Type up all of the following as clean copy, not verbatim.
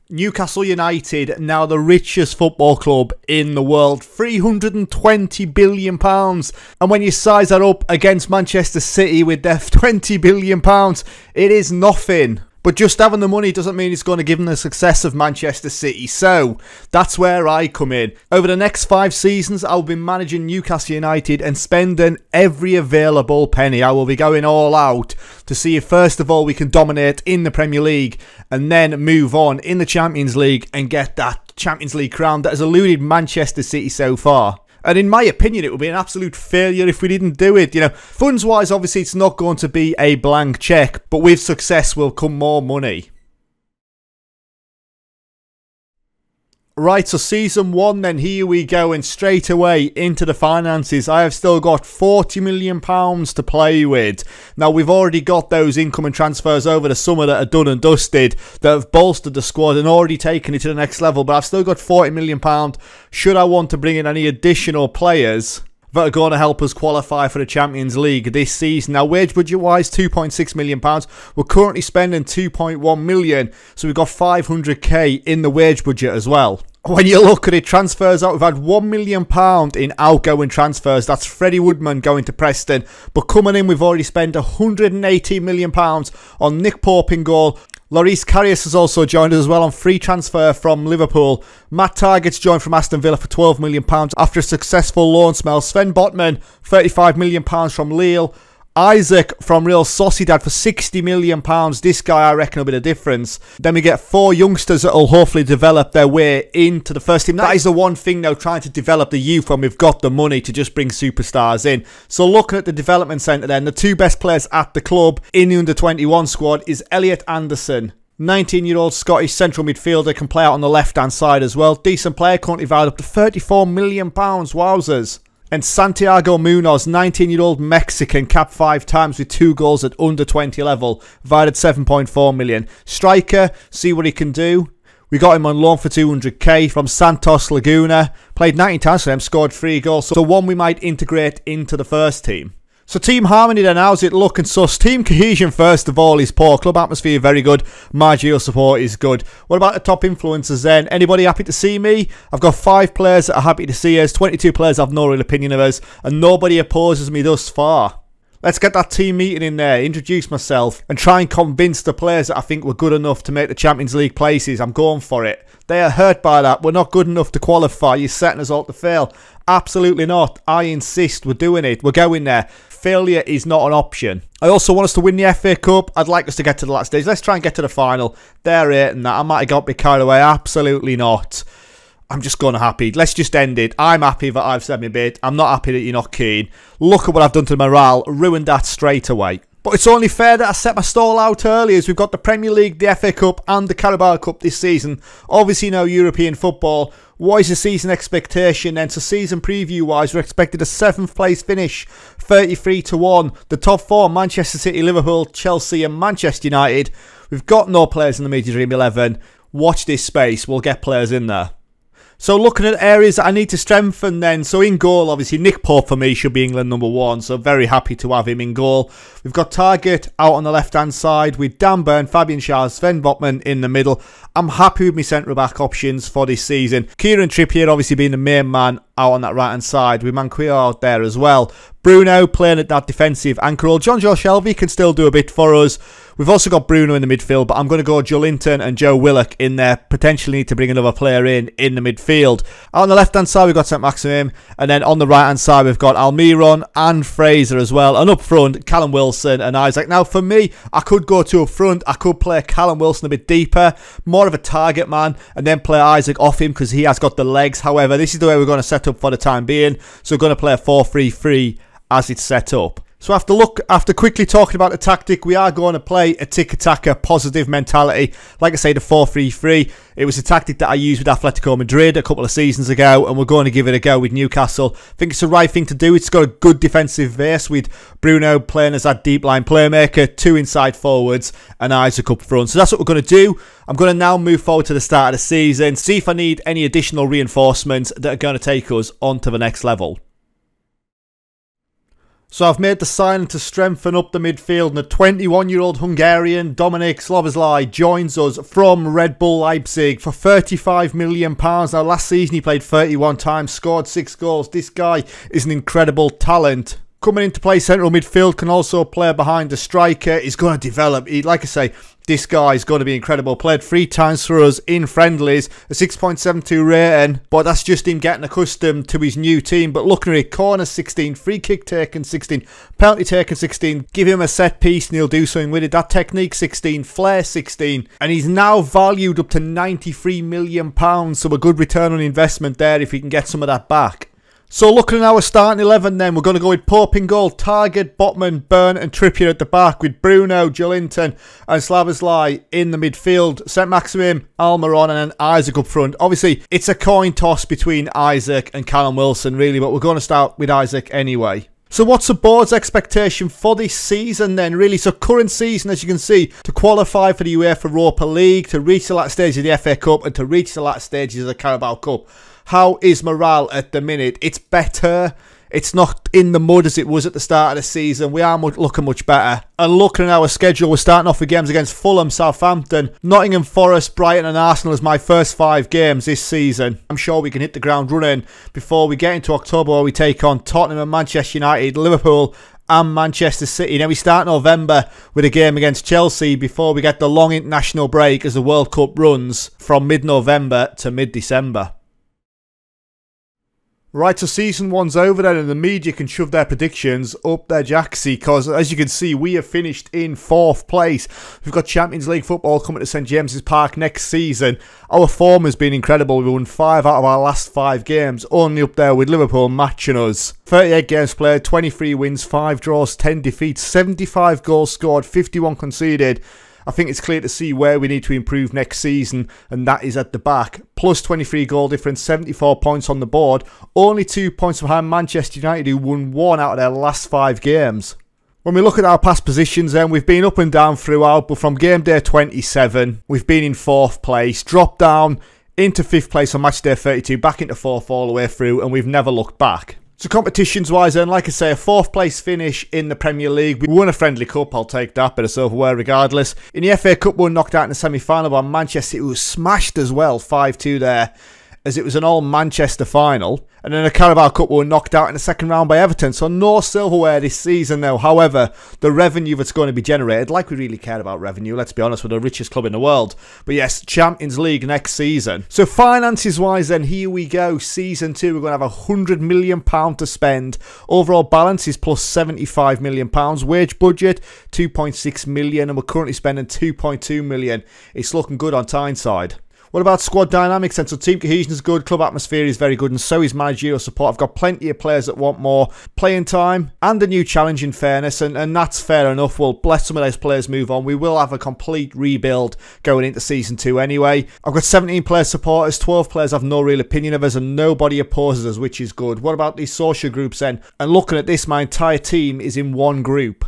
Newcastle United, now the richest football club in the world, £320 billion. And when you size that up against Manchester City with their £20 billion, it is nothing. But just having the money doesn't mean it's going to give them the success of Manchester City. So that's where I come in. Over the next 5 seasons, I'll be managing Newcastle United and spending every available penny. I will be going all out to see if, first of all, we can dominate in the Premier League and then move on in the Champions League and get that Champions League crown that has eluded Manchester City so far. And in my opinion, it would be an absolute failure if we didn't do it. You know, funds-wise, obviously, it's not going to be a blank cheque, but with success will come more money. Right, so Season 1 then, here we go, and straight away into the finances. I have still got £40 million to play with. Now, we've already got those incoming transfers over the summer that are done and dusted, that have bolstered the squad and already taken it to the next level, but I've still got £40 million should I want to bring in any additional players that are going to help us qualify for the Champions League this season. Now, wage budget wise, £2.6 million. We're currently spending £2.1 million, so we've got £500k in the wage budget as well. When you look at it, transfers out, we've had £1 million in outgoing transfers. That's Freddie Woodman going to Preston. But coming in, we've already spent £118 million on Nick Pope in goal. Loris Karius has also joined us as well on free transfer from Liverpool. Matt Targett's joined from Aston Villa for £12 million after a successful loan spell. Sven Botman, £35 million from Lille. Isaac from Real Sociedad for £60 million. This guy, I reckon, will be the difference. Then we get 4 youngsters that will hopefully develop their way into the first team. That is the one thing now, trying to develop the youth when we've got the money to just bring superstars in. So looking at the development centre then, the 2 best players at the club in the under-21 squad is Elliot Anderson. 19-year-old Scottish central midfielder, can play out on the left-hand side as well. Decent player, currently valued up to £34 million. Wowzers. And Santiago Munoz, 19-year-old Mexican, capped 5 times with 2 goals at under 20 level, valued at £7.4 million. Striker, see what he can do. We got him on loan for £200k from Santos Laguna. Played 19 times for them, scored 3 goals. So one we might integrate into the first team. So team harmony then, how's it looking? So team cohesion first of all is poor. Club atmosphere very good. Marginal support is good. What about the top influencers then? Anybody happy to see me? I've got 5 players that are happy to see us. 22 players have no real opinion of us. And nobody opposes me thus far. Let's get that team meeting in there, introduce myself, and try and convince the players that I think we're good enough to make the Champions League places. I'm going for it. They are hurt by that. We're not good enough to qualify. You're setting us all to fail. Absolutely not. I insist. We're doing it. We're going there. Failure is not an option. I also want us to win the FA Cup. I'd like us to get to the last stage. Let's try and get to the final. They're rating that. I might have got a bit carried away. Absolutely not. I'm just going happy. Let's just end it. I'm happy that I've said my bit. I'm not happy that you're not keen. Look at what I've done to the morale. Ruined that straight away. But it's only fair that I set my stall out early, as we've got the Premier League, the FA Cup and the Carabao Cup this season. Obviously no European football. What is the season expectation then? So season preview wise, we're expected a 7th place finish, 33-1. The top 4, Manchester City, Liverpool, Chelsea and Manchester United. We've got no players in the Media Dream 11. Watch this space, we'll get players in there. So looking at areas that I need to strengthen then. So in goal, obviously, Nick Pope for me should be England #1. So very happy to have him in goal. We've got Target out on the left-hand side with Dan Burn, Fabian Schär, Sven Botman in the middle. I'm happy with my centre-back options for this season. Kieran Trippier obviously being the main man out on that right-hand side with Manquillo out there as well. Bruno playing at that defensive anchor role. John Joe Shelby can still do a bit for us. We've also got Bruno in the midfield, but I'm going to go Joe Linton and Joe Willock in there. Potentially need to bring another player in the midfield. On the left-hand side, we've got St. Maximin. And then on the right-hand side, we've got Almiron and Fraser as well. And up front, Callum Wilson and Isaac. Now, for me, I could go to up front. I could play Callum Wilson a bit deeper. More of a target man. And then play Isaac off him because he has got the legs. However, this is the way we're going to set up for the time being. So we're going to play a 4-3-3 as it's set up. So after quickly talking about the tactic, we are going to play a tick-attacker positive mentality. Like I say, the 4-3-3. It was a tactic that I used with Atletico Madrid a couple of seasons ago, and we're going to give it a go with Newcastle. I think it's the right thing to do. It's got a good defensive base with Bruno playing as that deep line playmaker, 2 inside forwards, and Isaac up front. So that's what we're going to do. I'm going to now move forward to the start of the season, see if I need any additional reinforcements that are going to take us on to the next level. So I've made the signing to strengthen up the midfield, and a 21-year-old Hungarian, Dominik Szoboszlai, joins us from Red Bull Leipzig for £35 million. Now last season he played 31 times, scored 6 goals. This guy is an incredible talent. Coming into play central midfield, can also play behind the striker. He's going to develop. Like I say, this guy is going to be incredible. Played 3 times for us in friendlies, a 6.72 rating, but that's just him getting accustomed to his new team. But looking at it, corner 16, free kick taken 16, penalty taken 16. Give him a set piece and he'll do something with it. That technique 16, flair 16, and he's now valued up to £93 million. So a good return on investment there if he can get some of that back. So looking at our starting 11 then, we're going to go with Pope in goal, Target, Botman, Byrne and Trippier at the back, with Bruno, Jolinton and Szoboszlai in the midfield, St Maximin, Almiron and then Isaac up front. Obviously, it's a coin toss between Isaac and Callum Wilson really, but we're going to start with Isaac anyway. So what's the board's expectation for this season then really? So current season, as you can see, to qualify for the UEFA Europa League, to reach the last stage of the FA Cup and to reach the last stages of the Carabao Cup. How is morale at the minute? It's better. It's not in the mud as it was at the start of the season. We are looking much better. And looking at our schedule, we're starting off with games against Fulham, Southampton, Nottingham Forest, Brighton and Arsenal as my first 5 games this season. I'm sure we can hit the ground running before we get into October, where we take on Tottenham and Manchester United, Liverpool and Manchester City. Now we start November with a game against Chelsea before we get the long international break as the World Cup runs from mid-November to mid-December. Right, so season 1's over then, and the media can shove their predictions up their jacksie, because as you can see, we have finished in 4th place. We've got Champions League football coming to St James's Park next season. Our form has been incredible. We won 5 out of our last 5 games, only up there with Liverpool matching us. 38 games played, 23 wins, 5 draws, 10 defeats, 75 goals scored, 51 conceded. I think it's clear to see where we need to improve next season, and that is at the back. Plus 23 goal difference, 74 points on the board. Only 2 points behind Manchester United, who won 1 out of their last 5 games. When we look at our past positions then, we've been up and down throughout, but from game day 27, we've been in 4th place, dropped down into 5th place on match day 32, back into 4th all the way through, and we've never looked back. So competitions wise then, like I say, a 4th place finish in the Premier League. We won a friendly cup, I'll take that, but it's silverware regardless. In the FA Cup we were knocked out in the semi-final by Manchester City, who was smashed as well, 5-2 there, as it was an all Manchester final. And in the Carabao Cup we were knocked out in the second round by Everton, so no silverware this season though. However, the revenue that's going to be generated, like we really care about revenue, let's be honest, we're the richest club in the world. But yes, Champions League next season. So finances wise then, here we go. Season 2, we're going to have £100 million to spend. Overall balance is plus £75 million. Wage budget, 2.6 million, and we're currently spending 2.2 million. It's looking good on Tyneside. What about squad dynamics then? So team cohesion is good, club atmosphere is very good, and so is managerial support. I've got plenty of players that want more playing time and a new challenge in fairness, and that's fair enough. We'll let some of those players move on. We will have a complete rebuild going into season 2 anyway. I've got 17 player supporters, 12 players have no real opinion of us, and nobody opposes us, which is good. What about these social groups then? And looking at this, my entire team is in one group.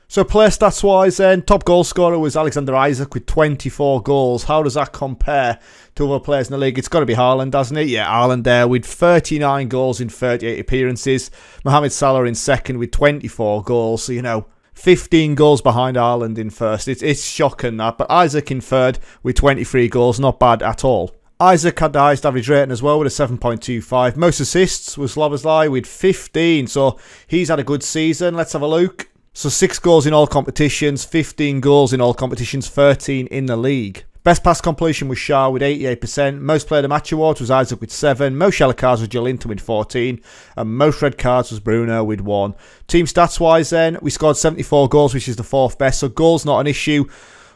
So player stats wise then, top goal scorer was Alexander Isak with 24 goals. How does that compare to other players in the league? It's got to be Haaland, hasn't it? Yeah, Haaland there with 39 goals in 38 appearances. Mohamed Salah in second with 24 goals. So, you know, 15 goals behind Haaland in first. It's shocking that. But Isak in third with 23 goals, not bad at all. Isak had the highest average rating as well with a 7.25. Most assists was Szoboszlai with 15. So he's had a good season. Let's have a look. So 6 goals in all competitions, 15 goals in all competitions, 13 in the league. Best pass completion was Shah with 88%. Most player of the match awards was Isaac with 7. Most yellow cards was Jolinton with 14. And most red cards was Bruno with 1. Team stats wise then, we scored 74 goals, which is the 4th best. So goals not an issue,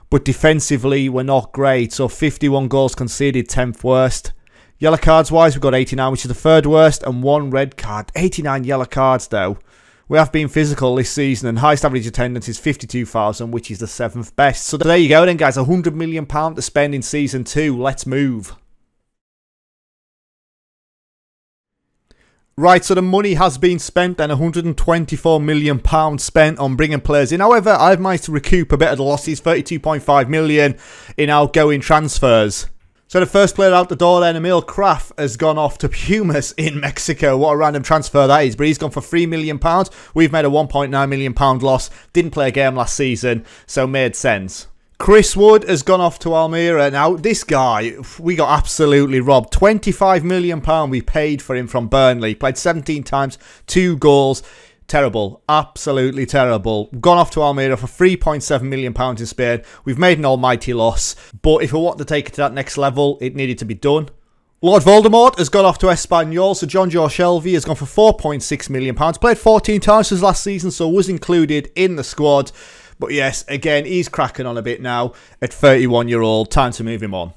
but defensively we're not great. So 51 goals conceded, 10th worst. Yellow cards wise, we got 89, which is the 3rd worst. And 1 red card. 89 yellow cards though. We have been physical this season, and highest average attendance is 52,000, which is the 7th best. So there you go then, guys. £100 million to spend in Season 2. Let's move. Right, so the money has been spent, and £124 million spent on bringing players in. However, I've managed to recoup a bit of the losses, £32.5 million in outgoing transfers. So the first player out the door then, Emil Kraft, has gone off to Pumas in Mexico. What a random transfer that is. But he's gone for £3 million. We've made a £1.9 million loss. Didn't play a game last season, so made sense. Chris Wood has gone off to Almira. Now, this guy, we got absolutely robbed. £25 million we paid for him from Burnley. Played 17 times, 2 goals. Terrible. Absolutely terrible. Gone off to Almeria for £3.7 million in Spain. We've made an almighty loss. But if we want to take it to that next level, it needed to be done. Lord Voldemort has gone off to Espanyol. So John Joe Shelby has gone for £4.6 million. Played 14 times his last season, so was included in the squad. But yes, again, he's cracking on a bit now at 31-year-old. Time to move him on.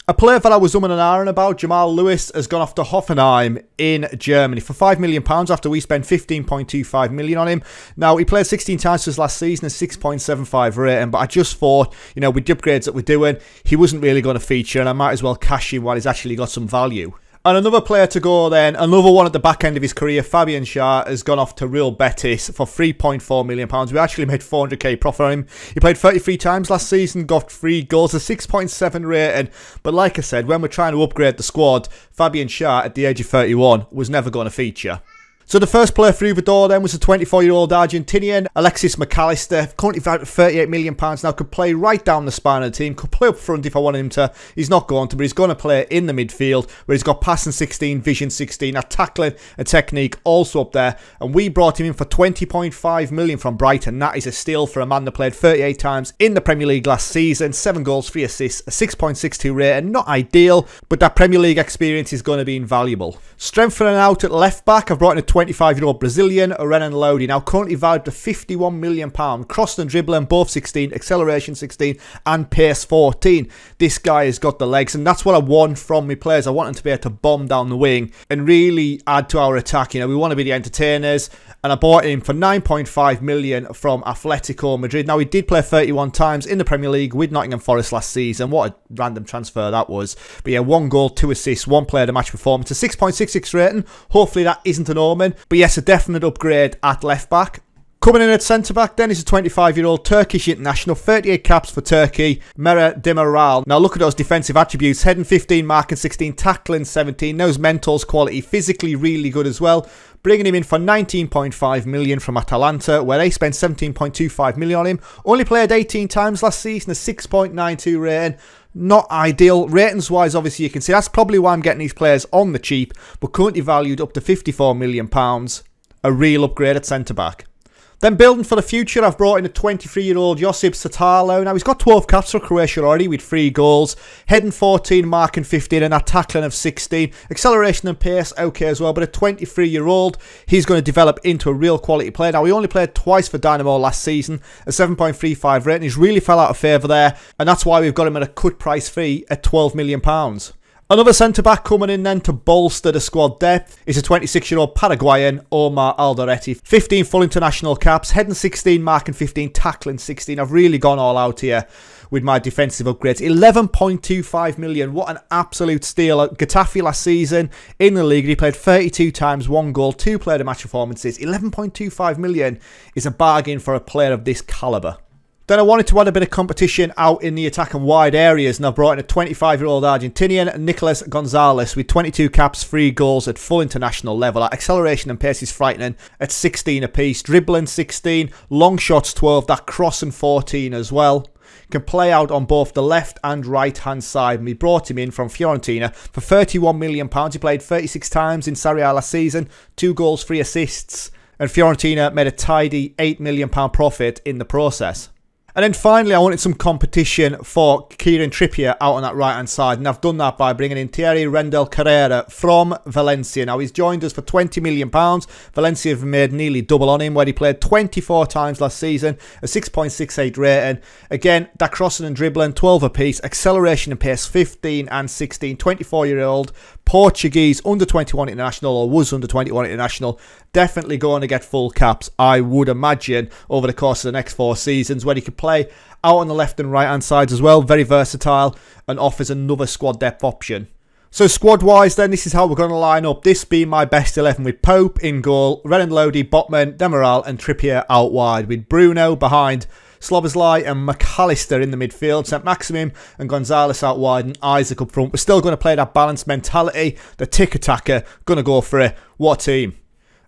A player that I was umming and ahhing about, Jamal Lewis, has gone off to Hoffenheim in Germany for £5 million after we spent £15.25 million on him. Now, he played 16 times his last season, a 6.75 rating, but I just thought, you know, with the upgrades that we're doing, he wasn't really going to feature, and I might as well cash him while he's actually got some value. And another player to go then, another one at the back end of his career, Fabian Schär, has gone off to Real Betis for £3.4 million. We actually made 400k profit on him. He played 33 times last season, got 3 goals, a 6.7 rating. But like I said, when we're trying to upgrade the squad, Fabian Schär at the age of 31 was never going to feature. So the first player through the door then was a 24-year-old Argentinian, Alexis McAllister, currently valued at £38 million now, could play right down the spine of the team, could play up front if I wanted him to. He's not going to, but he's going to play in the midfield, where he's got passing 16, vision 16, a tackling and technique also up there. And we brought him in for £20.5 million from Brighton. That is a steal for a man that played 38 times in the Premier League last season, 7 goals, 3 assists, a 6.62 rating. Not ideal, but that Premier League experience is going to be invaluable. Strengthening out at left back, I've brought in a 25-year-old Brazilian, Renan Lodi, now currently valued at £51 million. Crossing and dribbling, both 16, acceleration 16, and pace 14. This guy has got the legs, and that's what I want from my players. I want them to be able to bomb down the wing and really add to our attack. You know, we want to be the entertainers, and I bought him for £9.5 million from Atletico Madrid. Now, he did play 31 times in the Premier League with Nottingham Forest last season. What a random transfer that was. But yeah, 1 goal, 2 assists, 1 player of the match performance, a 6.66 rating. Hopefully that isn't an omen. But yes, a definite upgrade at left back. Coming in at centre-back then is a 25-year-old Turkish international, 38 caps for Turkey, Mera Demiral. Now look at those defensive attributes, heading 15, marking 16, tackling 17, those mentals quality, physically really good as well. Bringing him in for £19.5 million from Atalanta, where they spent £17.25 million on him. Only played 18 times last season, a 6.92 rating. Not ideal. Ratings-wise, obviously, you can see that's probably why I'm getting these players on the cheap, but currently valued up to £54 million. A real upgrade at centre-back. Then building for the future, I've brought in a 23-year-old Josip Satalo. Now, he's got 12 caps for Croatia already with 3 goals. Heading 14, marking 15, and a tackling of 16. Acceleration and pace, okay as well. But a 23-year-old, he's going to develop into a real quality player. Now, he only played twice for Dynamo last season. A 7.35 rating. He's really fell out of favour there. And that's why we've got him at a cut price fee at £12 million. Another centre-back coming in then to bolster the squad depth is a 26-year-old Paraguayan, Omar Alderete. 15 full international caps, heading 16, marking 15, tackling 16. I've really gone all out here with my defensive upgrades. 11.25 million. What an absolute steal. Getafe last season in the league, he played 32 times, 1 goal, 2 player of the match performances. 11.25 million is a bargain for a player of this calibre. Then I wanted to add a bit of competition out in the attack and wide areas, and I've brought in a 25-year-old Argentinian, Nicolas Gonzalez, with 22 caps, 3 goals at full international level. That acceleration and pace is frightening at 16 apiece. Dribbling 16, long shots 12, that crossing 14 as well. Can play out on both the left and right hand side, and we brought him in from Fiorentina for £31 million. He played 36 times in Serie A last season, 2 goals, 3 assists, and Fiorentina made a tidy £8 million profit in the process. And then finally, I wanted some competition for Kieran Trippier out on that right-hand side. And I've done that by bringing in Thierry Rendell Carrera from Valencia. Now, he's joined us for £20 million. Valencia have made nearly double on him, where he played 24 times last season, a 6.68 rating. Again, that crossing and dribbling, 12 apiece. Acceleration and pace, 15 and 16. 24-year-old Portuguese under-21 international, or was under-21 international. Definitely going to get full caps, I would imagine, over the course of the next 4 seasons, where he could play out on the left and right hand sides as well. Very versatile and offers another squad depth option. So squad wise then, this is how we're going to line up. This being my best 11 with Pope in goal, Renan Lodi, Botman, Demiral and Trippier out wide, with Bruno behind Sloboslai and McAllister in the midfield, St. Maximin and Gonzalez out wide, and Isaac up front. We're still going to play that balanced mentality, the tick-attacker, going to go for it. What a team.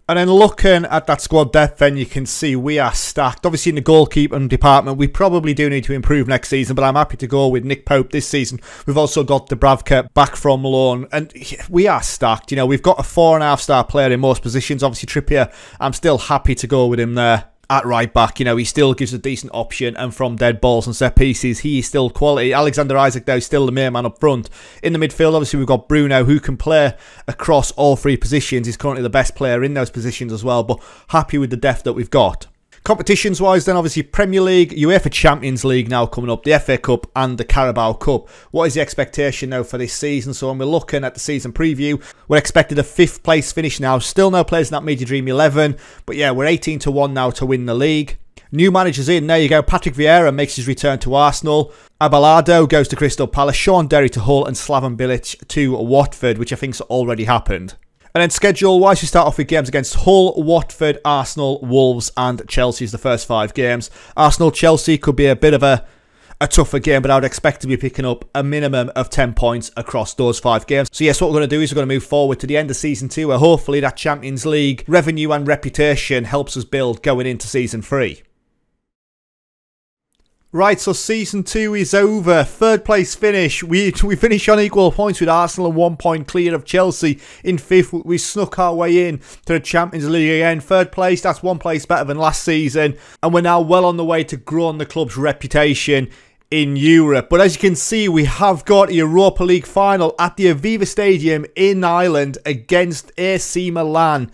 And then looking at that squad depth, then you can see we are stacked. Obviously in the goalkeeping department, we probably do need to improve next season, but I'm happy to go with Nick Pope this season. We've also got Dubravka back from loan, and we are stacked. You know, we've got a 4.5-star player in most positions. Obviously Trippier, I'm still happy to go with him there. At right back, you know, he still gives a decent option, and from dead balls and set pieces, he is still quality. Alexander Isaac, though, is still the main man up front. In the midfield, obviously, we've got Bruno, who can play across all 3 positions. He's currently the best player in those positions as well, but happy with the depth that we've got. Competitions-wise, then, obviously, Premier League, UEFA Champions League now coming up, the FA Cup and the Carabao Cup. What is the expectation, though, for this season? So when we're looking at the season preview, we're expected a 5th place finish now. Still no players in that Media Dream 11, but yeah, we're 18-1 now to win the league. New managers in, there you go. Patrick Vieira makes his return to Arsenal. Abelardo goes to Crystal Palace. Sean Derry to Hull, and Slaven Bilic to Watford, which I think's already happened. And then schedule-wise, we start off with games against Hull, Watford, Arsenal, Wolves and Chelsea is the first 5 games. Arsenal-Chelsea could be a bit of a tougher game, but I would expect to be picking up a minimum of 10 points across those 5 games. So yes, what we're going to do is we're going to move forward to the end of Season 2, where hopefully that Champions League revenue and reputation helps us build going into Season 3. Right, so Season 2 is over. 3rd place finish. We finish on equal points with Arsenal and 1 point clear of Chelsea. In 5th, we snuck our way in to the Champions League again. 3rd place, that's 1 place better than last season. And we're now well on the way to growing the club's reputation in Europe. But as you can see, we have got a Europa League final at the Aviva Stadium in Ireland against AC Milan.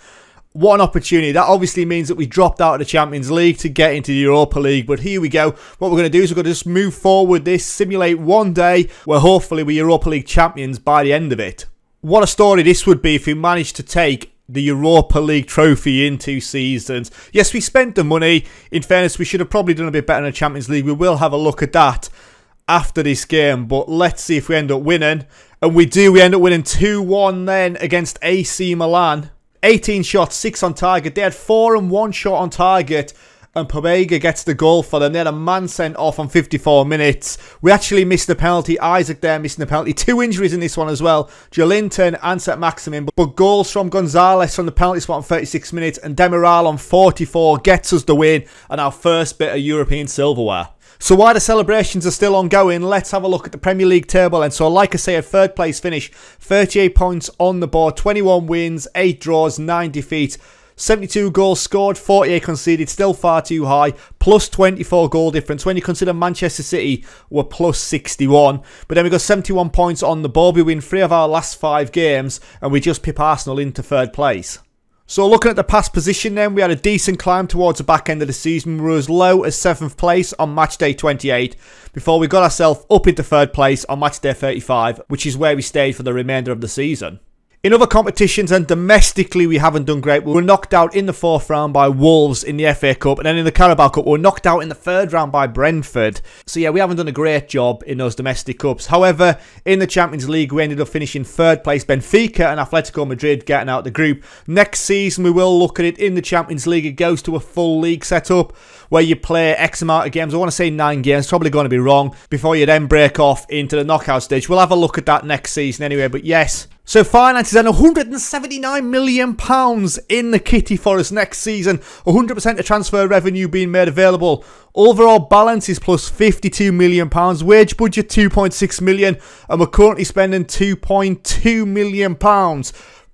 What an opportunity. That obviously means that we dropped out of the Champions League to get into the Europa League. But here we go. What we're going to do is we're going to just move forward this, simulate one day where hopefully we're Europa League champions by the end of it. What a story this would be if we managed to take the Europa League trophy in 2 seasons. Yes, we spent the money. In fairness, we should have probably done a bit better in the Champions League. We will have a look at that after this game. But let's see if we end up winning. And we do. We end up winning 2-1 then against AC Milan. 18 shots, 6 on target. They had 4 and 1 shot on target, and Pobega gets the goal for them. They had a man sent off on 54 minutes. We actually missed the penalty. Isaac there missing the penalty. 2 injuries in this one as well. Jolinton and St. Maximin. But goals from Gonzalez from the penalty spot on 36 minutes, and Demiral on 44 gets us the win and our first bit of European silverware. So while the celebrations are still ongoing, let's have a look at the Premier League table. And so like I say, a 3rd place finish, 38 points on the board, 21 wins, 8 draws, 9 defeats, 72 goals scored, 48 conceded, still far too high, plus 24 goal difference. When you consider Manchester City were plus 61. But then we got 71 points on the board. We win 3 of our last 5 games, and we just pip Arsenal into 3rd place. So looking at the past position then, we had a decent climb towards the back end of the season. We were as low as 7th place on match day 28 before we got ourselves up into 3rd place on match day 35, which is where we stayed for the remainder of the season. In other competitions and domestically, we haven't done great. We were knocked out in the 4th round by Wolves in the FA Cup, and then in the Carabao Cup, we were knocked out in the 3rd round by Brentford. So yeah, we haven't done a great job in those domestic cups. However, in the Champions League, we ended up finishing 3rd place. Benfica and Atletico Madrid getting out the group. Next season, we will look at it in the Champions League. It goes to a full league setup where you play X amount of games. I want to say 9 games, probably going to be wrong, before you then break off into the knockout stage. We'll have a look at that next season anyway, but yes. So finances and £179 million in the kitty for us next season. 100% of transfer revenue being made available. Overall balance is plus £52 million. Wage budget £2.6 million. And we're currently spending £2.2 million.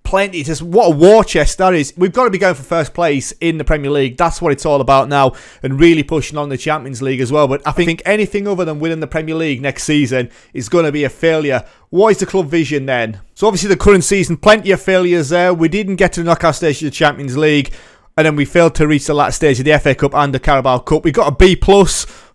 Plenty. Just what a war chest that is. We've got to be going for 1st place in the Premier League. That's what it's all about now, and really pushing on the Champions League as well. But I think anything other than winning the Premier League next season is going to be a failure. What is the club vision then? So obviously the current season, plenty of failures there. We didn't get to the knockout stage of the Champions League, and then we failed to reach the latter stage of the FA Cup and the Carabao Cup. We got a B+.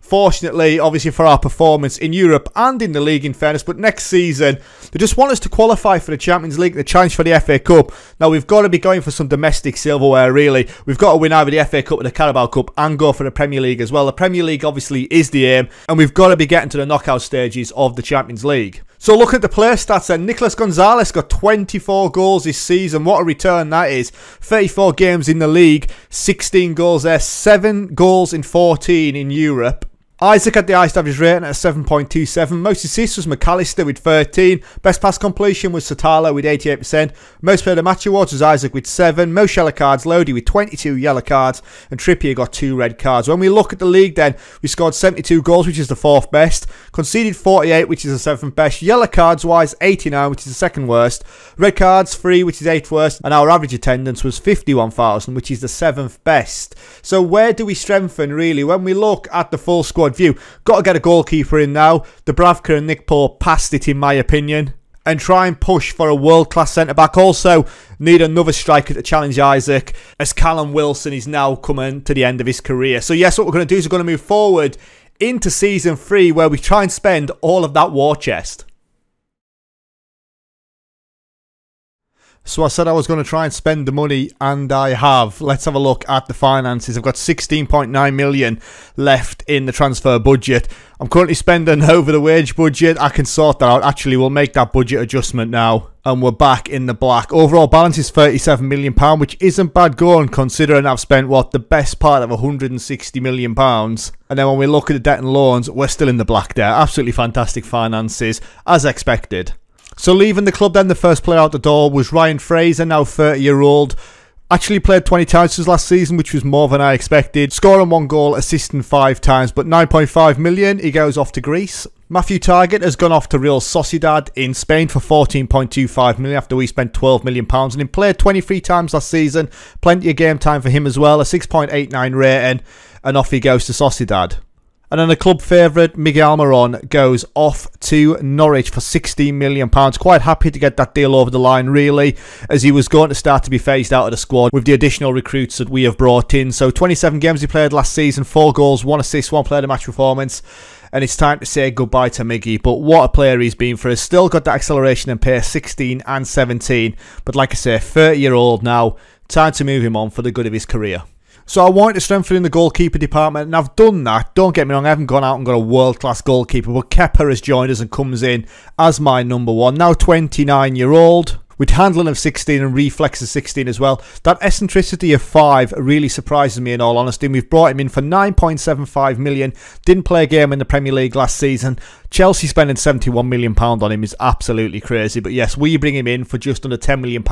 Fortunately, obviously, for our performance in Europe and in the league, in fairness. But next season, they just want us to qualify for the Champions League, the challenge for the FA Cup. Now, we've got to be going for some domestic silverware, really. We've got to win either the FA Cup or the Carabao Cup and go for the Premier League as well. The Premier League, obviously, is the aim. And we've got to be getting to the knockout stages of the Champions League. So look at the player stats then. Nicolas Gonzalez got 24 goals this season. What a return that is. 34 games in the league, 16 goals there, 7 goals in 14 in Europe. Isaac had the highest average rating at 7.27. Most assists was McAllister with 13. Best pass completion was Satala with 88%. Most player of the match awards was Isaac with 7. Most yellow cards, Lodi with 22 yellow cards. And Trippier got 2 red cards. When we look at the league then, we scored 72 goals, which is the 4th best. Conceded 48, which is the 7th best. Yellow cards wise, 89, which is the 2nd worst. Red cards, 3, which is 8th worst. And our average attendance was 51,000, which is the 7th best. So where do we strengthen really? When we look at the full squad view, got to get a goalkeeper in now. Dubravka and Nick Pope passed it in my opinion, and try and push for a world-class centre-back. Also need another striker to challenge Isaac, as Callum Wilson is now coming to the end of his career. So yes, what we're going to do is we're going to move forward into season 3, where we try and spend all of that war chest. So I said I was going to try and spend the money, and I have. Let's have a look at the finances. I've got 16.9 million left in the transfer budget. I'm currently spending over the wage budget. I can sort that out. Actually, we'll make that budget adjustment now, and we're back in the black. Overall balance is £37 million, which isn't bad going considering I've spent, what, the best part of £160 million. And then when we look at the debt and loans, we're still in the black there. Absolutely fantastic finances, as expected. So leaving the club then, the first player out the door was Ryan Fraser, now 30-year-old. Actually played 20 times last season, which was more than I expected. Scoring 1 goal, assisting 5 times, but 9.5 million, he goes off to Greece. Matthew Target has gone off to Real Sociedad in Spain for 14.25 million after we spent 12 million pounds, and he played 23 times last season. Plenty of game time for him as well, a 6.89 rating, and off he goes to Sociedad. And then a club favourite, Miguel Almiron, goes off to Norwich for £16 million. Quite happy to get that deal over the line, really, as he was going to start to be phased out of the squad with the additional recruits that we have brought in. So 27 games he played last season, 4 goals, 1 assist, 1 player of the match performance. And it's time to say goodbye to Miggy. But what a player he's been for us. Still got that acceleration and pace, 16 and 17. But like I say, 30-year-old now. Time to move him on for the good of his career. So I wanted to strengthen in the goalkeeper department, and I've done that. Don't get me wrong, I haven't gone out and got a world-class goalkeeper, but Kepa has joined us and comes in as my number 1. Now 29-year-old, with handling of 16 and reflex of 16 as well. That eccentricity of 5 really surprises me in all honesty. We've brought him in for 9.75 million. Didn't play a game in the Premier League last season. Chelsea spending £71 million on him is absolutely crazy. But yes, we bring him in for just under £10 million,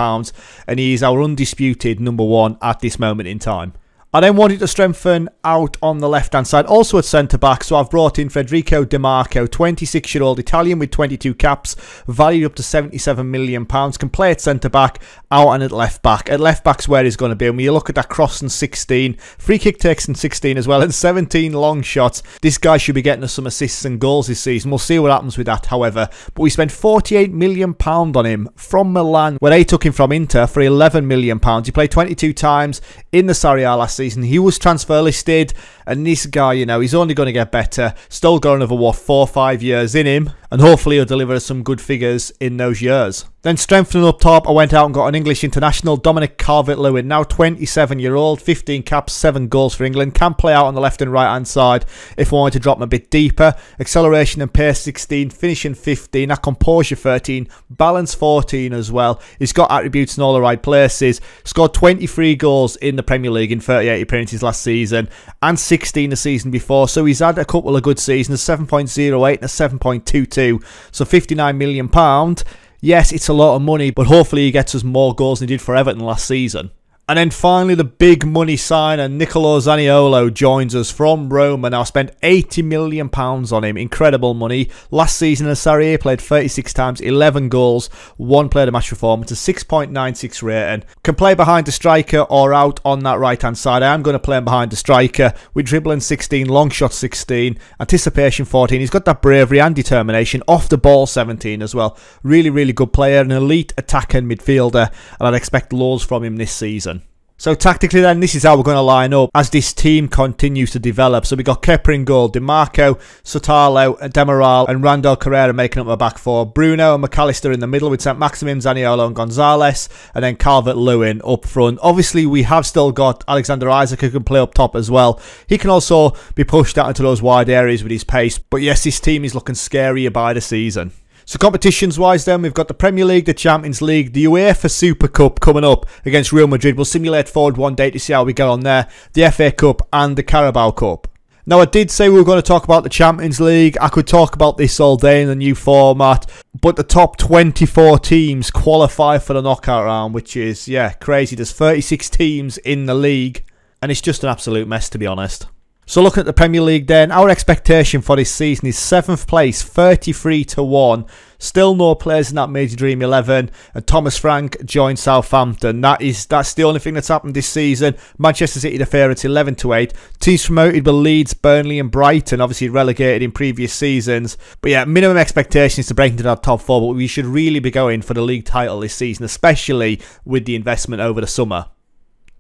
and he is our undisputed number 1 at this moment in time. I then wanted to strengthen out on the left-hand side, also at centre-back, so I've brought in Federico Di Marco, 26-year-old Italian with 22 caps, valued up to £77 million, can play at centre-back, out and at left-back. At left-back's where he's going to be, and when you look at that crossing 16, free kick takes in 16 as well, and 17 long shots, this guy should be getting us some assists and goals this season. We'll see what happens with that, however, but we spent £48 million on him from Milan, where they took him from Inter for £11 million. He played 22 times in the Serie A last season. He was transfer listed, and this guy, you know, he's only going to get better. Still got another, what, 4 or 5 years in him, and hopefully he'll deliver some good figures in those years. Then strengthening up top, I went out and got an English international, Dominic Calvert-Lewin, now 27-year-old, 15 caps, 7 goals for England, can play out on the left and right hand side if I wanted to drop him a bit deeper. Acceleration and pace 16, finishing 15, that composure 13, balance 14 as well. He's got attributes in all the right places. Scored 23 goals in the Premier League in 38 appearances last season, and 16 the season before, so he's had a couple of good seasons, a 7.08 and a 7.22, so £59 million. Yes, it's a lot of money, but hopefully he gets us more goals than he did for Everton last season. And then finally, the big money signer, Nicolo Zaniolo, joins us from Rome, and now spent £80 million on him. Incredible money. Last season in Serie A, played 36 times, 11 goals, 1 player of the match performance, a 6.96 rating. Can play behind the striker or out on that right-hand side. I am going to play him behind the striker with dribbling 16, long shot 16, anticipation 14. He's got that bravery and determination, off the ball 17 as well. Really, really good player, an elite attacking midfielder, and I'd expect loads from him this season. So tactically then, this is how we're going to line up as this team continues to develop. So we got Kepa in goal, Di Marco, Sotalo, Demiral and Randall Carrera making up the back 4. Bruno and McAllister in the middle with St. Maximin, Zaniolo and Gonzalez. And then Calvert-Lewin up front. Obviously, we have still got Alexander Isaac who can play up top as well. He can also be pushed out into those wide areas with his pace. But yes, this team is looking scarier by the season. So competitions-wise then, we've got the Premier League, the Champions League, the UEFA Super Cup coming up against Real Madrid. We'll simulate forward one day to see how we go on there. The FA Cup and the Carabao Cup. Now, I did say we were going to talk about the Champions League. I could talk about this all day in the new format, but the top 24 teams qualify for the knockout round, which is, yeah, crazy. There's 36 teams in the league, and it's just an absolute mess, to be honest. So looking at the Premier League then, our expectation for this season is 7th place, 33-1. Still no players in that Major Dream 11, and Thomas Frank joined Southampton. That's the only thing that's happened this season. Manchester City the favourites 11-8. Teams promoted were Leeds, Burnley and Brighton, obviously relegated in previous seasons. But yeah, minimum expectations to break into that top 4, but we should really be going for the league title this season, especially with the investment over the summer.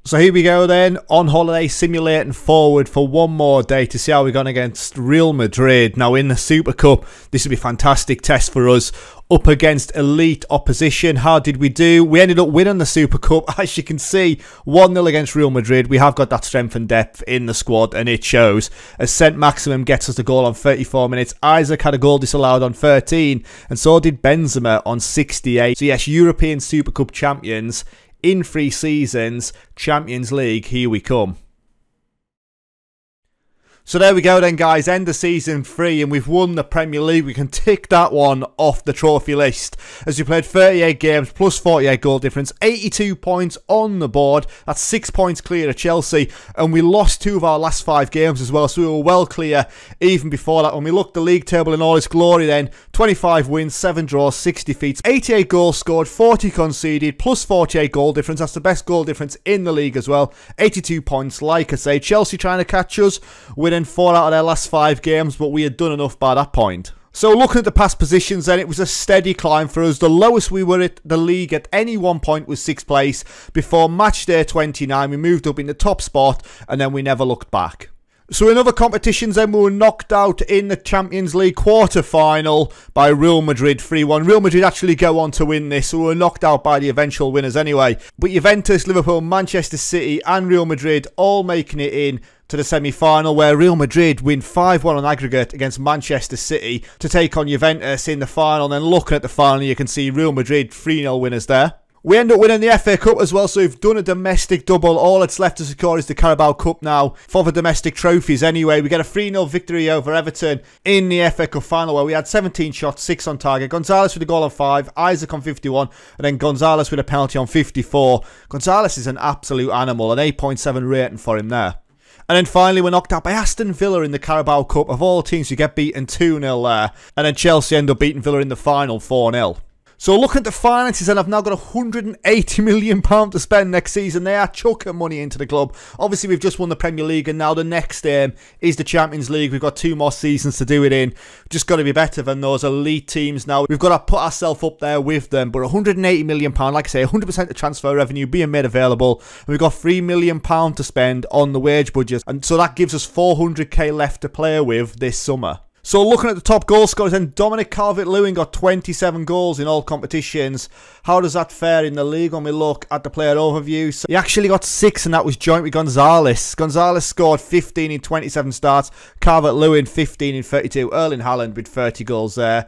So here we go then, on holiday, simulating forward for one more day to see how we're going against Real Madrid. Now in the Super Cup, this will be a fantastic test for us, up against elite opposition. How did we do? We ended up winning the Super Cup, as you can see, 1-0 against Real Madrid. We have got that strength and depth in the squad, and it shows. As Saint-Maximin gets us the goal on 34 minutes. Isaac had a goal disallowed on 13, and so did Benzema on 68. So yes, European Super Cup champions in 3 seasons, Champions League, here we come. So there we go then, guys, end of season 3, and we've won the Premier League. We can tick that one off the trophy list, as we played 38 games plus 48 goal difference, 82 points on the board. That's 6 points clear of Chelsea, and we lost 2 of our last 5 games as well, so we were well clear even before that. When we looked the league table in all its glory then, 25 wins, 7 draws, 6 defeats, 88 goals scored, 40 conceded, plus 48 goal difference. That's the best goal difference in the league as well. 82 points, like I say. Chelsea trying to catch us, winning 4 out of their last 5 games, but we had done enough by that point. So looking at the past positions then, it was a steady climb for us. The lowest we were at the league at any one point was 6th place. Before match day 29, we moved up in the top spot, and then we never looked back. So in other competitions then, we were knocked out in the Champions League quarter-final by Real Madrid 3-1. Real Madrid actually go on to win this, so we were knocked out by the eventual winners anyway. But Juventus, Liverpool, Manchester City and Real Madrid all making it in to the semi-final, where Real Madrid win 5-1 on aggregate against Manchester City to take on Juventus in the final. And then looking at the final, you can see Real Madrid 3-0 winners there. We end up winning the FA Cup as well, so we've done a domestic double. All that's left to secure is the Carabao Cup now for the domestic trophies anyway. We get a 3-0 victory over Everton in the FA Cup final, where we had 17 shots, 6 on target. Gonzalez with a goal on 5, Isaac on 51, and then Gonzalez with a penalty on 54. Gonzalez is an absolute animal, an 8.7 rating for him there. And then finally, we're knocked out by Aston Villa in the Carabao Cup. Of all teams, you get beaten 2-0 there. And then Chelsea end up beating Villa in the final 4-0. So looking at the finances, and I've now got £180 million to spend next season. They are chucking money into the club. Obviously, we've just won the Premier League, and now the next aim is the Champions League. We've got 2 more seasons to do it in. We've just got to be better than those elite teams now. We've got to put ourselves up there with them. But £180 million, like I say, 100% of transfer revenue being made available. And we've got £3 million to spend on the wage budget. And so that gives us 400k left to play with this summer. So looking at the top goal scorers, then Dominic Calvert-Lewin got 27 goals in all competitions. How does that fare in the league when we look at the player overview? So he actually got 6, and that was joint with Gonzalez. Gonzalez scored 15 in 27 starts. Calvert-Lewin 15 in 32. Erling Haaland with 30 goals there.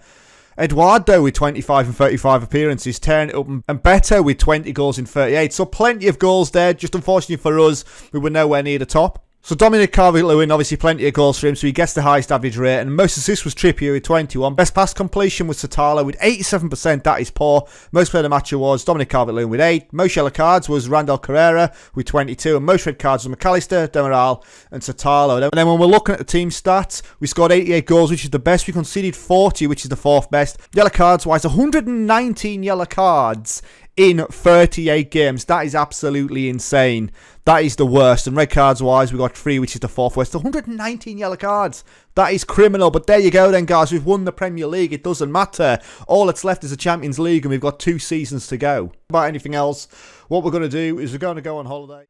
Eduardo with 25 and 35 appearances, tearing it up, and Beto with 20 goals in 38. So plenty of goals there, just unfortunately for us, we were nowhere near the top. So Dominic Calvert-Lewin, obviously plenty of goals for him, so he gets the highest average rate, and most assists was Trippier with 21. Best pass completion was Satala with 87%, that is poor. Most player of the match awards, Dominic Calvert-Lewin with 8. Most yellow cards was Randall Carrera with 22, and most red cards was McAllister, Demiral and Satala. And then when we're looking at the team stats, we scored 88 goals, which is the best. We conceded 40, which is the 4th best. Yellow cards wise, 119 yellow cards in 38 games. That is absolutely insane. That is the worst. And red cards wise, we got 3, which is the 4th worst. 119 yellow cards. That is criminal. But there you go then, guys. We've won the Premier League. It doesn't matter. All that's left is the Champions League, and we've got 2 seasons to go. About anything else, what we're going to do is we're going to go on holiday.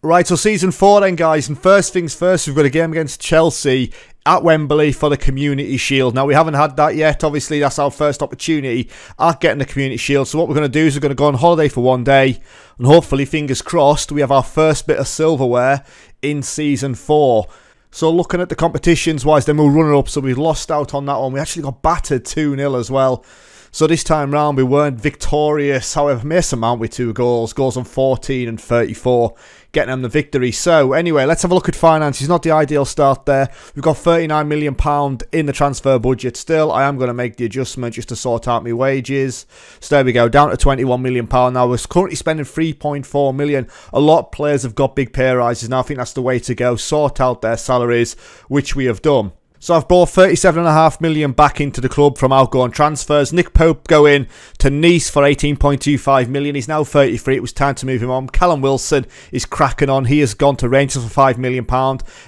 Right, so season 4 then, guys, and first things first, we've got a game against Chelsea at Wembley for the Community Shield. Now, we haven't had that yet. Obviously, that's our first opportunity at getting the Community Shield. So what we're going to do is we're going to go on holiday for one day, and hopefully, fingers crossed, we have our first bit of silverware in season 4. So looking at the competitions wise, then we'll run it up. So we lost out on that one. We actually got battered 2-0 as well. So this time round we weren't victorious. However, Mason Mount with 2 goals. Goals on 14 and 34. Getting them the victory. So anyway, let's have a look at finances. Not the ideal start there. We've got £39 million in the transfer budget still. I am going to make the adjustment just to sort out my wages. So there we go, down to £21 million now. We're currently spending £3.4 million. A lot of players have got big pay rises now. I think that's the way to go. Sort out their salaries, which we have done. So I've brought £37.5 million back into the club from outgoing transfers. Nick Pope going to Nice for £18.25 million. He's now 33. It was time to move him on. Callum Wilson is cracking on. He has gone to Rangers for £5 million.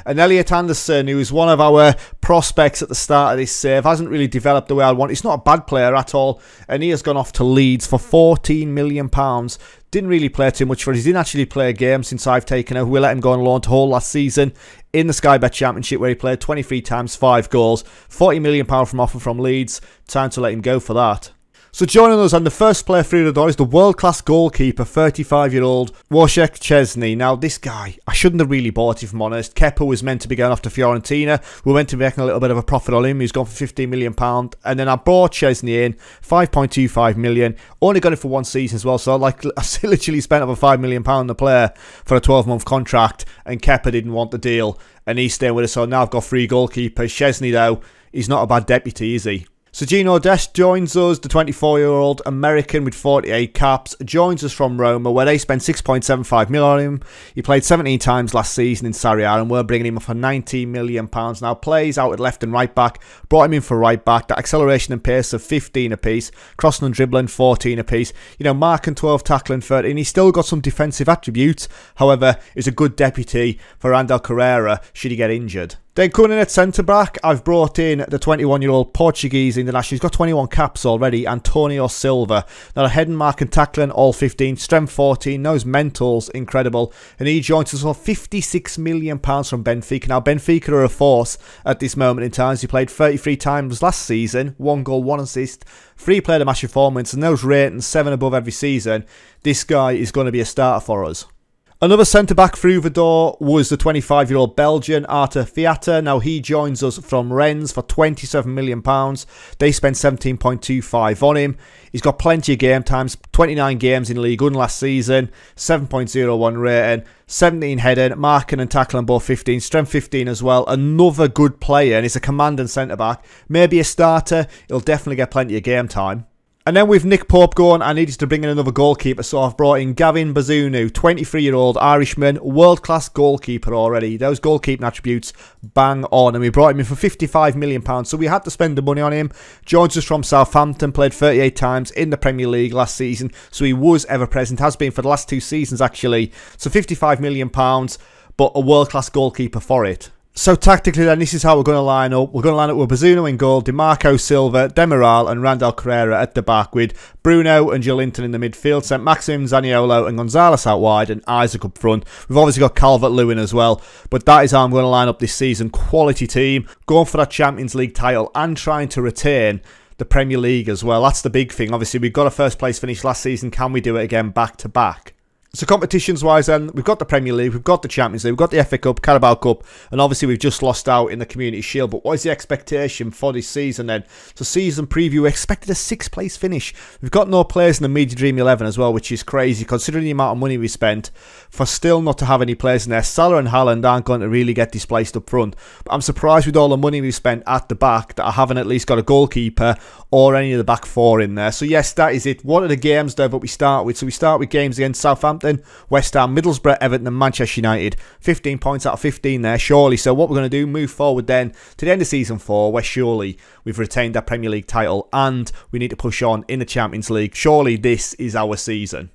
And Elliot Anderson, who is one of our prospects at the start of this save, hasn't really developed the way I want. He's not a bad player at all. And he has gone off to Leeds for £14 million. Didn't really play too much for us. He didn't actually play a game since I've taken over. We let him go on loan to Hull last season in the Sky Bet Championship, where he played 23 times, 5 goals. £40 million from offer from Leeds. Time to let him go for that. So joining us, and the first player through the door is the world-class goalkeeper, 35-year-old Wojciech Szczesny. Now, this guy, I shouldn't have really bought him, if I'm honest. Kepa was meant to be going off to Fiorentina. We were meant to be making a little bit of a profit on him. He's gone for £15 million. And then I brought Szczesny in, £5.25 million. Only got it for 1 season as well. So, like, I literally spent over £5 million on the player for a 12-month contract. And Kepa didn't want the deal. And he's staying with us. So now I've got 3 goalkeepers. Szczesny, though, he's not a bad deputy, is he? So Gino Dest joins us, the 24-year-old American with 48 caps, joins us from Roma, where they spent £6.75 million on him. He played 17 times last season in Serie A, and we're bringing him up for £19 million. Now plays out at left and right back, brought him in for right back. That acceleration and pace of 15 apiece, crossing and dribbling 14 apiece. You know, marking 12, tackling 13. He's still got some defensive attributes. However, he's a good deputy for Randall Carrera should he get injured. Then coming in at centre-back, I've brought in the 21-year-old Portuguese international. He's got 21 caps already, Antonio Silva. Now, a head and mark and tackling, all 15. Strength 14. Knows mentals, incredible. And he joins us for £56 million from Benfica. Now, Benfica are a force at this moment in time. He played 33 times last season. 1 goal, 1 assist. 3 player of match performance. And those ratings, 7 above every season. This guy is going to be a starter for us. Another centre-back through the door was the 25-year-old Belgian, Arthur Fiata. Now, he joins us from Rennes for £27 million. They spent 17.25 on him. He's got plenty of game times, 29 games in League One last season, 7.01 rating, 17 heading, marking and tackling both 15, strength 15 as well. Another good player, and he's a commanding centre-back. Maybe a starter. He'll definitely get plenty of game time. And then with Nick Pope going, I needed to bring in another goalkeeper, so I've brought in Gavin Bazunu, 23-year-old Irishman, world-class goalkeeper already. Those goalkeeping attributes bang on, and we brought him in for £55 million, so we had to spend the money on him. Joins us from Southampton, played 38 times in the Premier League last season, so he was ever-present, has been for the last 2 seasons actually. So £55 million, but a world-class goalkeeper for it. So tactically then, this is how we're going to line up. We're going to line up with Bazunu in goal, DiMarco Silva, Demiral and Randall Carrera at the back, with Bruno and Joelinton in the midfield, St. Maxim, Zaniolo and Gonzalez out wide, and Isaac up front. We've obviously got Calvert-Lewin as well, but that is how I'm going to line up this season. Quality team, going for that Champions League title and trying to retain the Premier League as well. That's the big thing. Obviously, we've got a first place finish last season. Can we do it again back to back? So competitions-wise then, we've got the Premier League, we've got the Champions League, we've got the FA Cup, Carabao Cup, and obviously we've just lost out in the Community Shield. But what is the expectation for this season then? So season preview, we expected a 6th place finish. We've got no players in the Media Dream 11 as well, which is crazy considering the amount of money we spent for still not to have any players in there. Salah and Haaland aren't going to really get displaced up front. But I'm surprised with all the money we spent at the back that I haven't at least got a goalkeeper or any of the back 4 in there. So yes, that is it. What are the games though that we start with? So we start with games against Southampton, West Ham, Middlesbrough, Everton and Manchester United. 15 points out of 15 there, surely. So what we're going to do, move forward then to the end of season 4, where surely we've retained that Premier League title and we need to push on in the Champions League. Surely this is our season.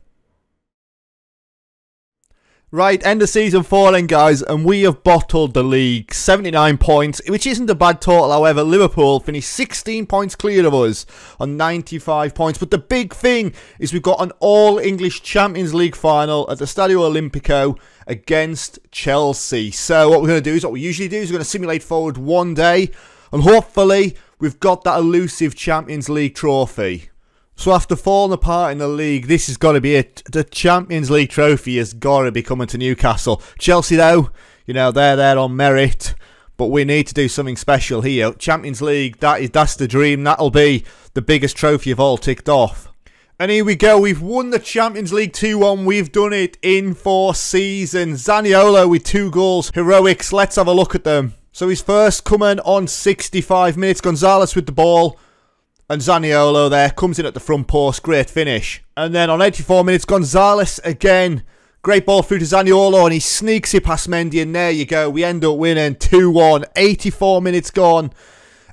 Right, end of season 4 then, guys, and we have bottled the league. 79 points, which isn't a bad total. However, Liverpool finished 16 points clear of us on 95 points. But the big thing is we've got an all-English Champions League final at the Stadio Olimpico against Chelsea. So what we're going to do is what we usually do is we're going to simulate forward one day, and hopefully we've got that elusive Champions League trophy. So after falling apart in the league, this has got to be it. The Champions League trophy has got to be coming to Newcastle. Chelsea, though, you know, they're there on merit. But we need to do something special here. Champions League, that's the dream. That'll be the biggest trophy of all ticked off. And here we go. We've won the Champions League 2-1. We've done it in 4 seasons. Zaniolo with 2 goals. Heroics. Let's have a look at them. So he's first coming on 65 minutes. Gonzalez with the ball. And Zaniolo there comes in at the front post. Great finish. And then on 84 minutes, Gonzalez again. Great ball through to Zaniolo, and he sneaks it past Mendy, and there you go. We end up winning 2-1. 84 minutes gone,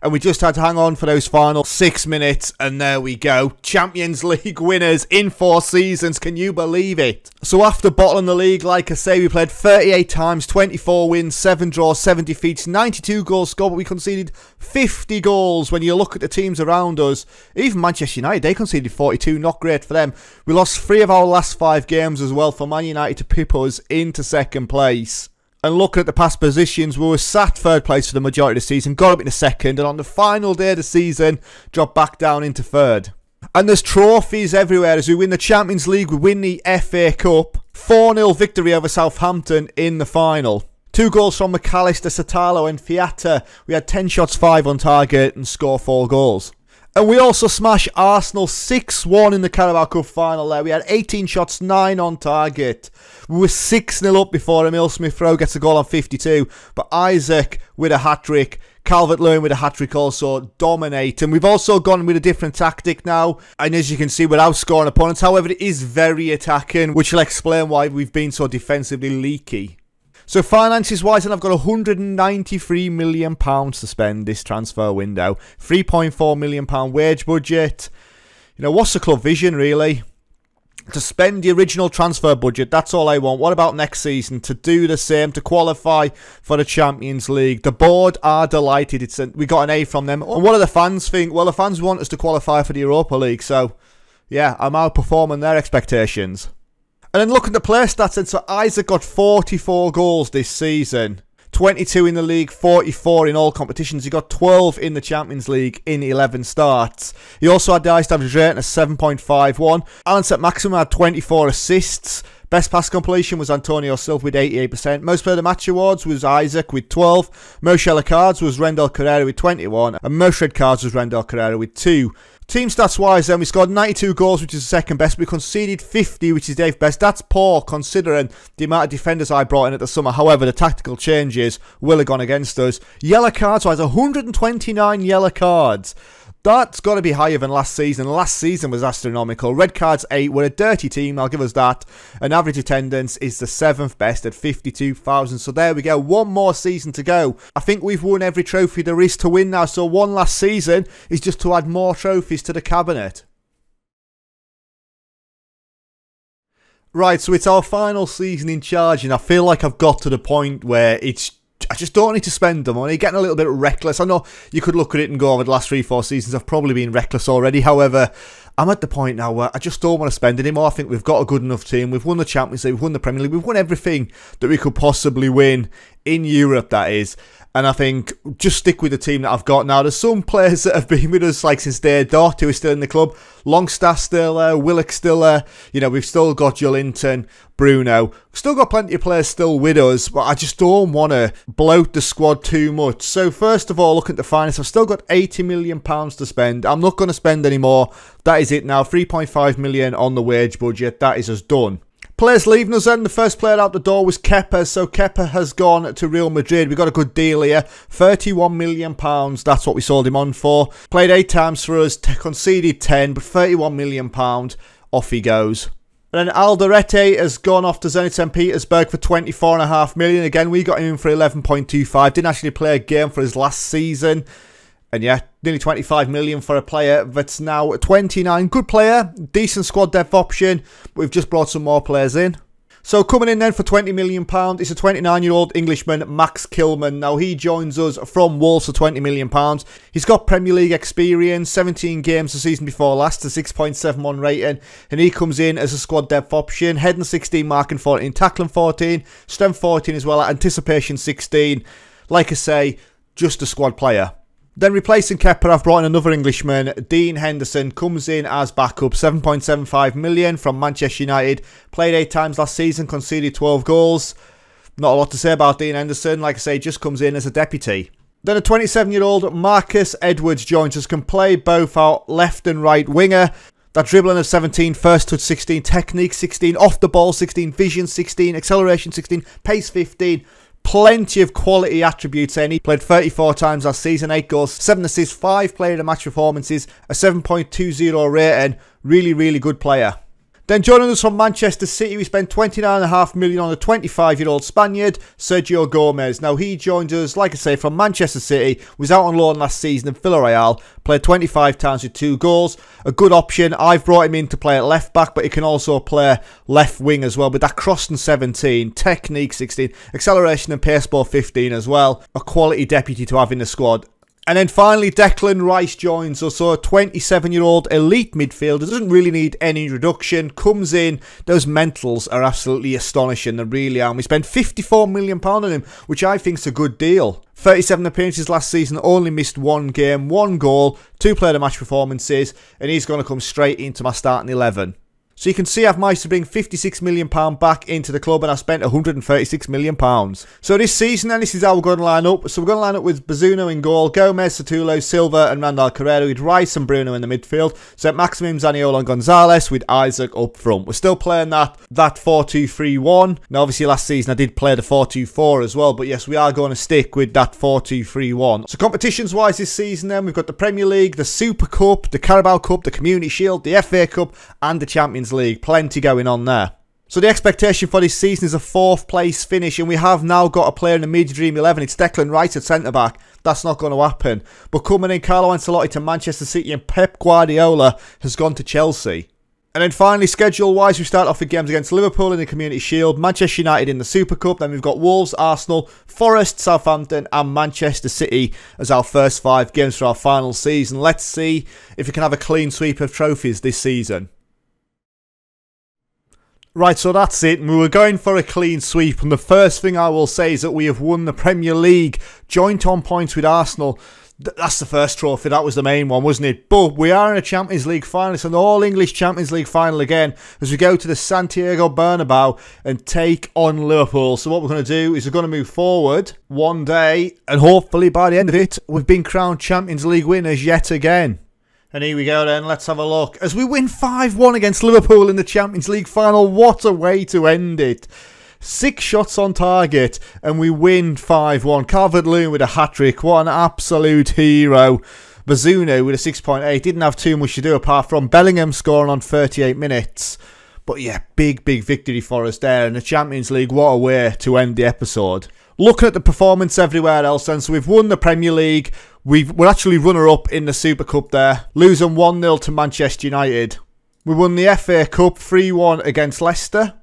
and we just had to hang on for those final 6 minutes, and there we go. Champions League winners in 4 seasons. Can you believe it? So after bottling the league, like I say, we played 38 times, 24 wins, 7 draws, 7 defeats, 92 goals scored, but we conceded 50 goals. When you look at the teams around us, even Manchester United, they conceded 42, not great for them. We lost 3 of our last 5 games as well for Man United to pip us into 2nd place. And looking at the past positions, we were sat 3rd place for the majority of the season, got up into 2nd, and on the final day of the season, dropped back down into 3rd. And there's trophies everywhere as we win the Champions League, we win the FA Cup, 4-0 victory over Southampton in the final. 2 goals from McAllister, Satalo and Fiata. We had 10 shots, 5 on target and scored 4 goals. And we also smashed Arsenal 6-1 in the Carabao Cup final there. We had 18 shots, 9 on target. We were 6-0 up before Emil Smith-Rowe gets a goal on 52. But Isaac with a hat-trick. Calvert-Lewin with a hat-trick also dominate. And we've also gone with a different tactic now. And as you can see, we're outscoring opponents. However, it is very attacking, which will explain why we've been so defensively leaky. So finances-wise, and I've got £193 million to spend this transfer window. £3.4 million wage budget. You know, what's the club vision, really? To spend the original transfer budget, that's all I want. What about next season? To do the same, to qualify for the Champions League. The board are delighted. We got an A from them. And what do the fans think? Well, the fans want us to qualify for the Europa League. So, yeah, I'm outperforming their expectations. And then look at the player stats, and so Isaac got 44 goals this season. 22 in the league, 44 in all competitions. He got 12 in the Champions League in 11 starts. He also had the highest average rating of 7.51. Alan St-Maximin had 24 assists. Best pass completion was Antonio Silva with 88%. Most player of the match awards was Isaac with 12. Most yellow cards was Rendell Carrera with 21. And most red cards was Rendell Carrera with 2. Team stats wise then, we scored 92 goals, which is the 2nd best. We conceded 50, which is the 8th best. That's poor considering the amount of defenders I brought in at the summer. However, the tactical changes will have gone against us. Yellow cards wise, 129 yellow cards. That's got to be higher than last season. Last season was astronomical. Red cards 8. We're a dirty team, I'll give us that. And average attendance is the 7th best at 52,000. So there we go. 1 more season to go. I think we've won every trophy there is to win now. So 1 last season is just to add more trophies to the cabinet. Right, so it's our final season in charge, and I feel like I've got to the point where I just don't need to spend the money. Getting a little bit reckless. I know you could look at it and go over the last 3-4 seasons. I've probably been reckless already. However, I'm at the point now where I just don't want to spend anymore. I think we've got a good enough team. We've won the Champions League. We've won the Premier League. We've won everything that we could possibly win in Europe, that is. And I think just stick with the team that I've got now. There's some players that have been with us like since day dot who are still in the club. Longstaff still there, Willock still there. You know, we've still got Jolinton, Bruno. We've still got plenty of players still with us, but I just don't want to bloat the squad too much. So first of all, looking at the finance, I've still got £80 million to spend. I'm not going to spend any more. That is it now. £3.5 million on the wage budget. That is us done. Players leaving us then. The first player out the door was Kepa. So Kepa has gone to Real Madrid. We got a good deal here. £31 million. That's what we sold him on for. Played 8 times for us. Conceded 10, but £31 million. Off he goes. And then Alderete has gone off to Zenit St. Petersburg for £24.5 million. Again, we got him in for 11.25. Didn't actually play a game for his last season. And yeah, nearly 25 million for a player that's now 29. Good player, decent squad depth option. We've just brought some more players in. So coming in then for £20 million is a 29-year-old Englishman, Max Kilman. Now he joins us from Wolves for £20 million. He's got Premier League experience, 17 games the season before last, a 6.71 rating. And he comes in as a squad depth option. Heading 16, marking 14, tackling 14, strength 14 as well, anticipation 16. Like I say, just a squad player. Then replacing Kepa, I've brought in another Englishman. Dean Henderson comes in as backup. 7.75 million from Manchester United. Played 8 times last season, conceded 12 goals. Not a lot to say about Dean Henderson. Like I say, just comes in as a deputy. Then a 27-year-old Marcus Edwards joins us, can play both our left and right winger. That dribbling of 17, first touch 16, technique 16, off the ball 16, vision 16, acceleration 16, pace 15. Plenty of quality attributes in. He played 34 times last season, 8 goals, 7 assists, 5 player of the match performances, a 7.20 rating. Really, really good player. Then joining us from Manchester City, we spent $29.5 million on the 25-year-old Spaniard, Sergio Gomez. Now, he joined us, like I say, from Manchester City, was out on loan last season in Villarreal, played 25 times with 2 goals. A good option. I've brought him in to play at left back, but he can also play left wing as well. With that crossing 17, technique 16, acceleration and pace ball 15 as well. A quality deputy to have in the squad. And then finally, Declan Rice joins us, so a 27-year-old elite midfielder, doesn't really need any introduction, comes in, those mentals are absolutely astonishing, they really are. And we spent £54 million on him, which I think is a good deal. 37 appearances last season, only missed 1 game, 1 goal, 2 player of the match performances, and he's going to come straight into my starting 11. So you can see I've managed to bring £56 million back into the club, and I spent £136 million. So this season then, this is how we're going to line up. So we're going to line up with Bazunu in goal, Gomez, Satulo, Silva and Randall Carrera, with Rice and Bruno in the midfield. St. Maximum, Zaniolo and Gonzalez, with Isaac up front. We're still playing that 4-2-3-1. Now obviously last season I did play the 4-2-4 as well, but yes, we are going to stick with that 4-2-3-1. So competitions wise this season then, we've got the Premier League, the Super Cup, the Carabao Cup, the Community Shield, the FA Cup and the Champions League. Plenty going on there. So the expectation for this season is a 4th place finish, and we have now got a player in the Media Dream 11. It's Declan Rice at centre-back. That's not going to happen. But coming in, Carlo Ancelotti to Manchester City and Pep Guardiola has gone to Chelsea. And then finally, schedule-wise, we start off with games against Liverpool in the Community Shield, Manchester United in the Super Cup, then we've got Wolves, Arsenal, Forest, Southampton and Manchester City as our first 5 games for our final season. Let's see if we can have a clean sweep of trophies this season. Right, so that's it. We were going for a clean sweep, and the first thing I will say is that we have won the Premier League, joint on points with Arsenal. That's the first trophy, that was the main one, wasn't it? But we are in a Champions League final, it's an all-English Champions League final again, as we go to the Santiago Bernabeu and take on Liverpool. So what we're going to do is we're going to move forward one day, and hopefully by the end of it, we've been crowned Champions League winners yet again. And here we go then, let's have a look. As we win 5-1 against Liverpool in the Champions League final, what a way to end it. 6 shots on target and we win 5-1. Calvert-Lewin with a hat-trick, what an absolute hero. Bazunu with a 6.8, didn't have too much to do apart from Bellingham scoring on 38 minutes. But yeah, big victory for us there in the Champions League, what a way to end the episode. Looking at the performance everywhere else then, so we've won the Premier League, we're actually runner-up in the Super Cup there, losing 1-0 to Manchester United. We won the FA Cup 3-1 against Leicester,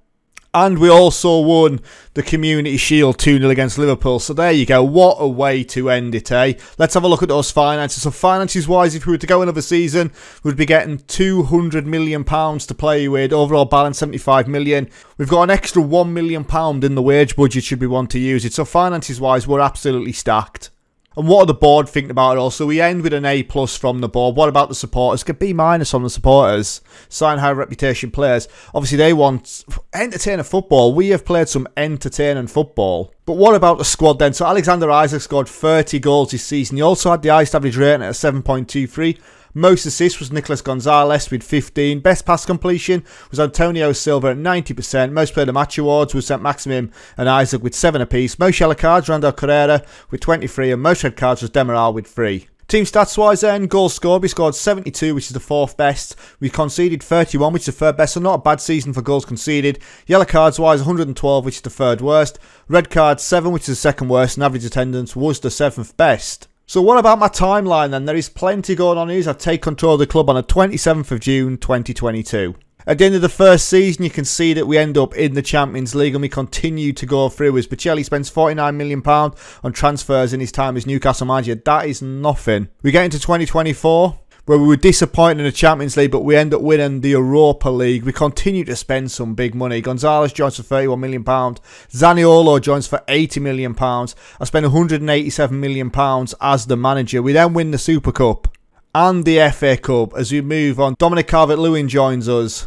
and we also won the Community Shield 2-0 against Liverpool. So there you go, what a way to end it, eh? Let's have a look at those finances. So finances-wise, if we were to go another season, we'd be getting £200 million to play with, overall balance £75 million. We've got an extra £1 million in the wage budget should we want to use it. So finances-wise, we're absolutely stacked. And what are the board thinking about it all? So we end with an A+ from the board. What about the supporters? Get B- on the supporters. Sign high reputation players. Obviously they want entertaining football. We have played some entertaining football. But what about the squad then? So Alexander Isak scored 30 goals this season. He also had the highest average rating at 7.23. Most assists was Nicolas Gonzalez with 15. Best pass completion was Antonio Silva at 90%. Most player of the match awards was St. Maximum and Isaac with 7 apiece. Most yellow cards, Randall Carrera with 23. And most red cards was Demiral with 3. Team stats wise then, goals scored, we scored 72, which is the 4th best. We conceded 31, which is the 3rd best, so not a bad season for goals conceded. Yellow cards wise, 112, which is the 3rd worst. Red cards 7, which is the 2nd worst, and average attendance was the 7th best. So what about my timeline then? There is plenty going on here as I take control of the club on the 27th of June 2022. At the end of the first season, you can see that we end up in the Champions League and we continue to go through as Bocelli spends £49 million on transfers in his time as Newcastle manager. That is nothing. We get into 2024, where we were disappointed in the Champions League, but we end up winning the Europa League. We continue to spend some big money. Gonzalez joins for £31 million. Zaniolo joins for £80 million. I spent £187 million as the manager. We then win the Super Cup and the FA Cup as we move on. Dominic Calvert-Lewin joins us.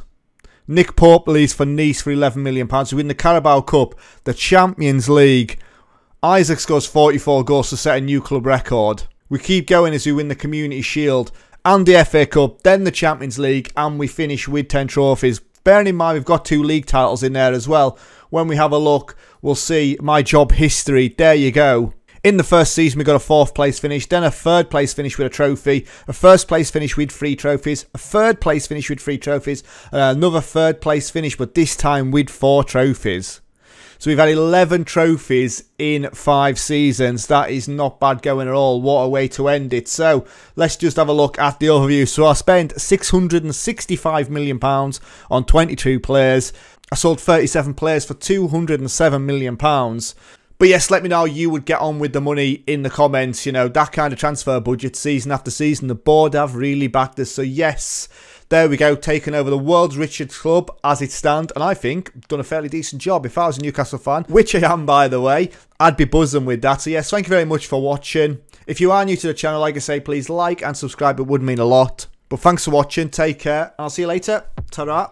Nick Pope leaves for Nice for £11 million. We win the Carabao Cup, the Champions League. Isaac scores 44 goals to set a new club record. We keep going as we win the Community Shield and the FA Cup, then the Champions League, and we finish with 10 trophies. Bearing in mind we've got 2 league titles in there as well. When we have a look, we'll see my job history. There you go. In the first season, we got a 4th place finish, then a 3rd place finish with a trophy, a 1st place finish with 3 trophies, a 3rd place finish with 3 trophies, and another 3rd place finish, but this time with 4 trophies. So we've had 11 trophies in 5 seasons. That is not bad going at all. What a way to end it. So let's just have a look at the overview. So I spent £665 million on 22 players. I sold 37 players for £207 million. But yes, let me know how you would get on with the money in the comments. You know, that kind of transfer budget season after season. The board have really backed us. So yes, there we go. Taking over the world's richest club as it stands. And I think done a fairly decent job. If I was a Newcastle fan, which I am by the way, I'd be buzzing with that. So yes, thank you very much for watching. If you are new to the channel, like I say, please like and subscribe. It would mean a lot. But thanks for watching. Take care. And I'll see you later. Ta-ra.